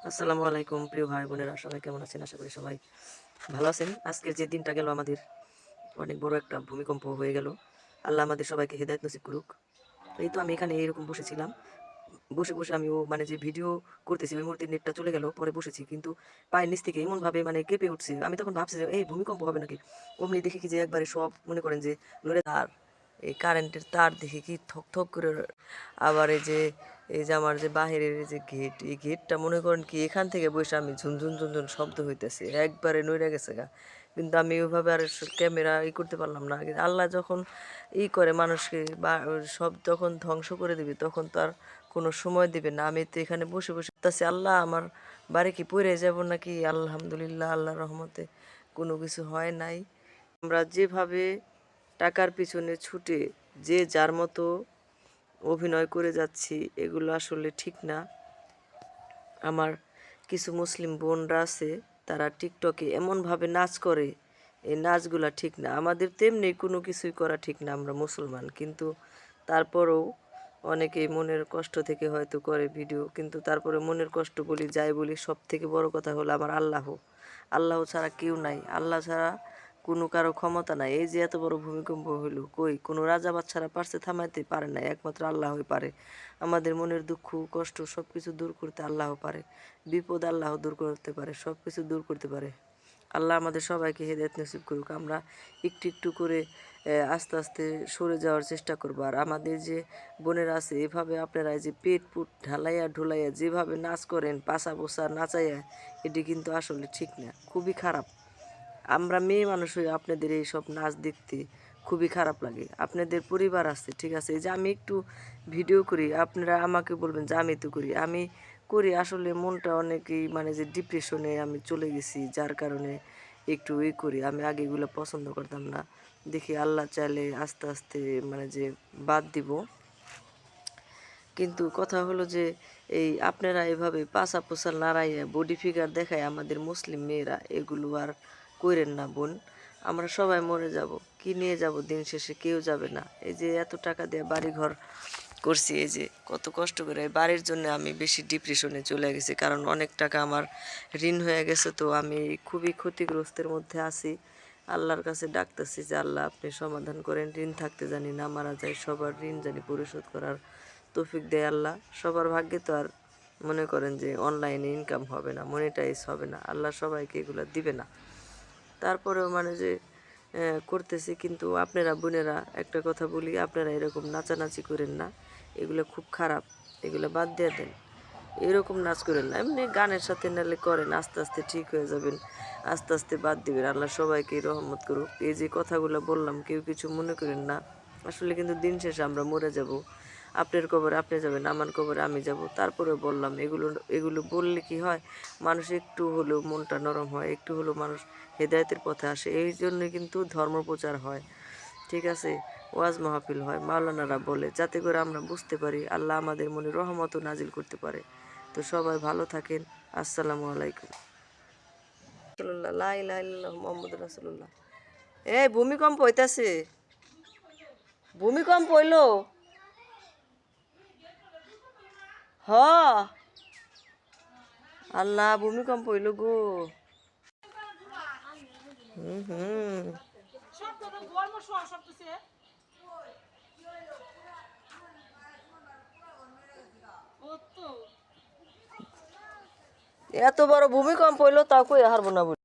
আসসালামু আলাইকুম প্রিয় ভাই বোনেরা, সবাই কেমন আছেন? আশা করি সবাই ভালো আছেন। আজকের যে দিনটা গেল আমাদের অনেক বড় একটা ভূমিকম্প হয়ে গেল। আল্লাহ আমাদের সবাইকে হেদায়েত নসিব করুক। তো এই তো আমি এখানে এরকম বসেছিলাম, বসে বসে আমিও মানে যে ভিডিও করতেছি ওই মুহূর্তে নেটটা চলে গেল, পরে বসেছি কিন্তু পায়ের নিচ থেকে এমন ভাবে মানে কেঁপে উঠছে। আমি তখন ভাবছি যে এই ভূমিকম্প হবে নাকি, অমনি দেখি কি যে একবারে সব মনে করেন যে নড়ে তার, এই কারেন্টের তার দেখি কি থক থক করে। আবার এই যে আমার যে বাহিরের এই যে গেট, এই গেটটা মনে করেন কি এখান থেকে বসে আমি ঝুনঝুন ঝুনঝুন শব্দ হইতেছে, একবারে নইরা গেছে গা। কিন্তু আমি ওইভাবে আর ক্যামেরা করতে পারলাম না। কিন্তু আল্লাহ যখন করে মানুষকে বা সব যখন ধ্বংস করে দিবে তখন তো আর কোনো সময় দিবে না। আমি তো এখানে বসে বসে ভাবতাছি আল্লাহ আমার বাড়ি কি পড়ে যাব নাকি। আলহামদুলিল্লাহ, আল্লাহর রহমতে কোনো কিছু হয় নাই। আমরা যেভাবে টাকার পিছনে ছুটে যে যার মতো অভিনয় করে যাচ্ছি, এগুলো আসলে ঠিক না। আমার কিছু মুসলিম বোনরা আছে, তারা টিকটকে এমনভাবে নাচ করে, এই নাচগুলা ঠিক না। আমাদের তেমনি কোনো কিছুই করা ঠিক না, আমরা মুসলমান, কিন্তু তারপরেও অনেকেই মনের কষ্ট থেকে হয়তো করে ভিডিও, কিন্তু তারপরে মনের কষ্ট বলি যাই বলি, সব থেকে বড় কথা হলো আমার আল্লাহ। আল্লাহ ছাড়া কেউ নাই, আল্লাহ ছাড়া কোনো কারো ক্ষমতা নাই। এই যে এত বড় ভূমিকম্প হইলো, কই কোনো রাজা বাচ্চারা পারছে থামাইতে? পারে না, একমাত্র আল্লাহই পারে। আমাদের মনের দুঃখ কষ্ট সব কিছু দূর করতে আল্লাহ পারে, বিপদ আল্লাহ দূর করতে পারে, সব কিছু দূর করতে পারে। আল্লাহ আমাদের সবাইকে হেদায়েত নসিব করুক। আমরা একটু একটু করে আস্তে আস্তে সরে যাওয়ার চেষ্টা করবো। আর আমাদের যে বোনেরা আছে, এভাবে আপনারা এই যে পেট পুট ঢালাইয়া ঢুলাইয়া যেভাবে নাচ করেন, পাশা পোষা নাচাইয়া, এটি কিন্তু আসলে ঠিক না, খুবই খারাপ। আমরা মেয়ে মানুষ হয়ে আপনাদের এই সব নাচ দেখতে খুবই খারাপ লাগে। আপনাদের পরিবার আছে, ঠিক আছে, এই যে আমি একটু ভিডিও করি, আপনারা আমাকে বলবেন যে আমি তো করি, আমি করি আসলে মনটা অনেকেই মানে যে ডিপ্রেশনে আমি চলে গেছি, যার কারণে একটু করি। আমি আগে এগুলো পছন্দ করতাম না, দেখি আল্লাহ চাইলে আস্তে আস্তে মানে যে বাদ দিব। কিন্তু কথা হলো যে এই আপনারা এভাবে পাছা পোছা নাড়াইয়া বডি ফিগার দেখায় আমাদের মুসলিম মেয়েরা, এগুলো আর কইরেন না বোন। আমরা সবাই মরে যাব, কি নিয়ে যাব? দিন শেষে কেউ যাবে না। এই যে এত টাকা দিয়ে বাড়ি ঘর করছি, এই যে কত কষ্ট করে, এই বাড়ির জন্য আমি বেশি ডিপ্রেশনে চলে গেছি, কারণ অনেক টাকা আমার ঋণ হয়ে গেছে। তো আমি খুবই ক্ষতিগ্রস্তের মধ্যে আছি। আল্লাহর কাছে ডাকতেছি যে আল্লাহ আপনি সমাধান করেন, ঋণ থাকতে জানি না মারা যায়, সবার ঋণ জানি পরিশোধ করার তৌফিক দেয় আল্লাহ। সবার ভাগ্যে তো আর মনে করেন যে অনলাইনে ইনকাম হবে না, মনিটাইজ হবে না, আল্লাহ সবাইকে এগুলো দিবে না। তারপরেও মানে যে করতেছি। কিন্তু আপনারা বোনেরা একটা কথা বলি, আপনারা এরকম নাচানাচি করেন না, এগুলো খুব খারাপ, এগুলো বাদ দিয়ে দেন। এরকম নাচ করেন না, এমনি গানের সাথে নালে করেন, আস্তে আস্তে ঠিক হয়ে যাবেন, আস্তে আস্তে বাদ দিবেন। আল্লাহ সবাইকে রহমত করুক। এই যে কথাগুলো বললাম, কেউ কিছু মনে করেন না। আসলে কিন্তু দিন শেষে আমরা মরে যাব, আপনার কবরে আপনি যাবেন, আমার কবরে আমি যাব। তারপরে বললাম, এগুলো এগুলো বললে কি হয়, মানুষ একটু হলেও মনটা নরম হয়, একটু হলেও মানুষ হেদায়েতের পথে আসে। এই জন্যই কিন্তু ধর্ম প্রচার হয়, ঠিক আছে, ওয়াজ মাহফিল হয়, মাওলানারা বলে, যাতে করে আমরা বুঝতে পারি, আল্লাহ আমাদের মনে রহমতও নাজিল করতে পারে। তো সবাই ভালো থাকেন। আসসালামু আলাইকুম। রাসূলুল্লাহ, লা ইলাহা ইল্লাল্লাহু মুহাম্মাদুর রাসূলুল্লাহ। এই ভূমিকম্প হইতাছে, ভূমিকম্প হইলো। হ, আল্লাহ ভূমিকম্প হইলো গো। হুম হুম। এত বড় ভূমিকম্প হইলো, তাও কই হারবো না বলে।